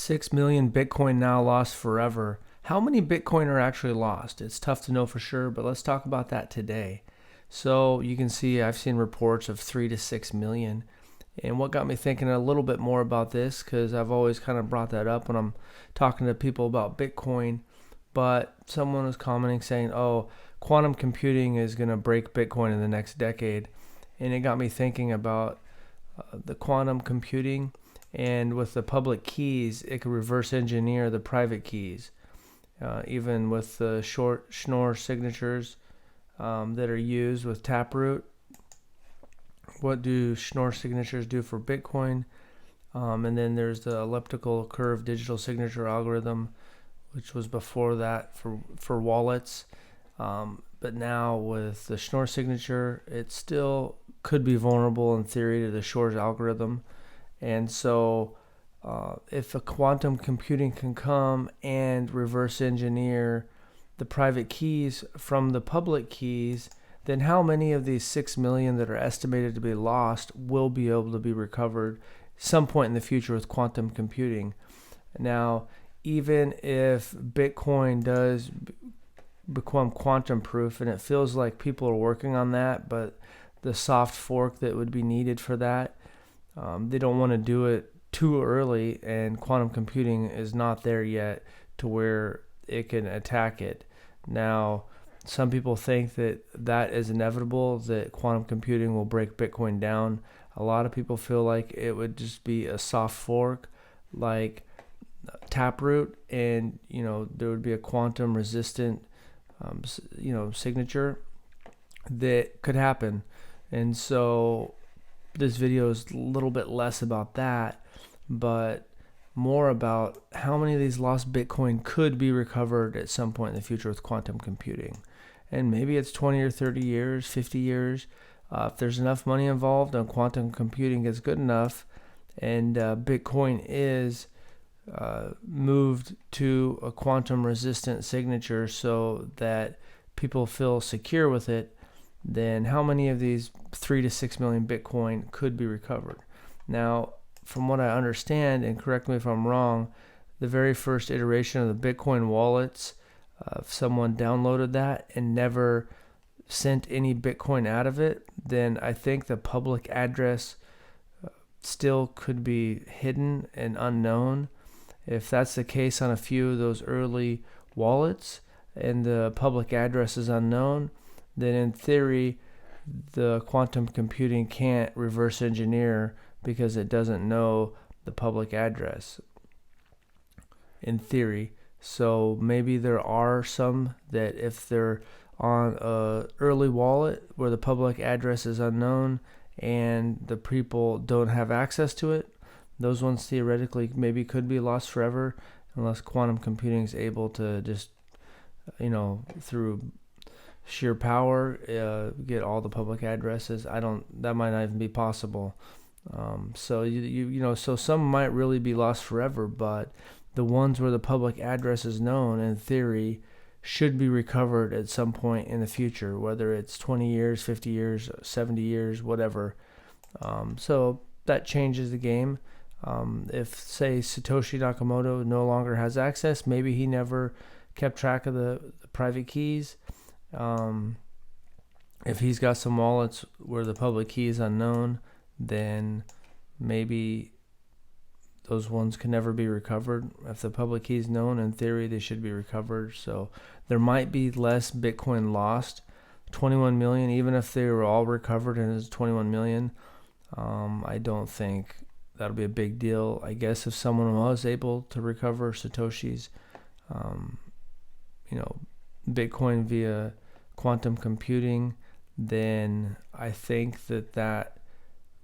6 million Bitcoin now lost forever. How many Bitcoin are actually lost? It's tough to know for sure, but let's talk about that today. So you can see I've seen reports of 3 to 6 million. And what got me thinking a little bit more about this, because I've always kind of brought that up when I'm talking to people about Bitcoin, but someone was commenting saying, oh, quantum computing is going to break Bitcoin in the next decade. And it got me thinking about the quantum computing, and with the public keys, it could reverse engineer the private keys. Even with the short Schnorr signatures that are used with Taproot. What do Schnorr signatures do for Bitcoin? And then there's the elliptical curve digital signature algorithm, which was before that for wallets. But now with the Schnorr signature, it still could be vulnerable in theory to the Schnorr algorithm. And so if a quantum computing can come and reverse engineer the private keys from the public keys, then how many of these 6 million that are estimated to be lost will be able to be recovered some point in the future with quantum computing? Now, even if Bitcoin does become quantum proof, and it feels like people are working on that, but the soft fork that would be needed for that, they don't want to do it too early, and quantum computing is not there yet to where it can attack it. Now, some people think that that is inevitable, that quantum computing will break Bitcoin down. A lot of people feel like it would just be a soft fork like Taproot, and there would be a quantum resistant signature that could happen. And so this video is a little bit less about that, but more about how many of these lost Bitcoin could be recovered at some point in the future with quantum computing. And maybe it's 20 or 30 years, 50 years. If there's enough money involved and quantum computing is good enough, and Bitcoin is moved to a quantum resistant signature so that people feel secure with it, then how many of these 3 to 6 million Bitcoin could be recovered? Now, from what I understand, and correct me if I'm wrong, the very first iteration of the Bitcoin wallets, if someone downloaded that and never sent any Bitcoin out of it, then I think the public address still could be hidden and unknown. If that's the case on a few of those early wallets and the public address is unknown, then in theory, the quantum computing can't reverse engineer because it doesn't know the public address, in theory. So maybe there are some that if they're on a early wallet where the public address is unknown and the people don't have access to it, those ones theoretically maybe could be lost forever unless quantum computing is able to just, through sheer power, get all the public addresses. That might not even be possible. So some might really be lost forever, but the ones where the public address is known, in theory, should be recovered at some point in the future, whether it's 20 years, 50 years, 70 years, whatever. So that changes the game. If, say, Satoshi Nakamoto no longer has access, maybe he never kept track of the private keys. If he's got some wallets where the public key is unknown, then maybe those ones can never be recovered. If the public key is known, in theory, they should be recovered. So there might be less Bitcoin lost. 21 million, even if they were all recovered and it's 21 million, I don't think that'll be a big deal. I guess if someone was able to recover Satoshi's, Bitcoin via quantum computing, then I think that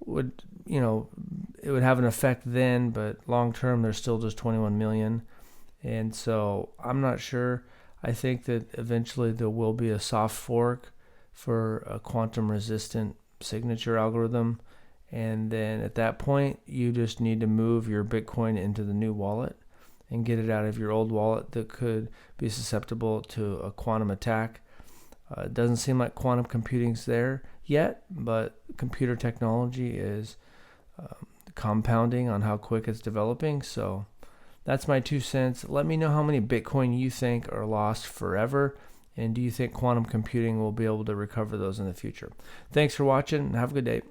would, it would have an effect then, but long term, there's still just 21 million. And so I'm not sure. I think that eventually there will be a soft fork for a quantum resistant signature algorithm. And then at that point, you just need to move your Bitcoin into the new wallet and get it out of your old wallet that could be susceptible to a quantum attack. It doesn't seem like quantum computing's there yet, but computer technology is compounding on how quick it's developing. So That's my 2 cents. Let me know how many Bitcoin you think are lost forever, and do you think quantum computing will be able to recover those in the future? Thanks for watching, and have a good day.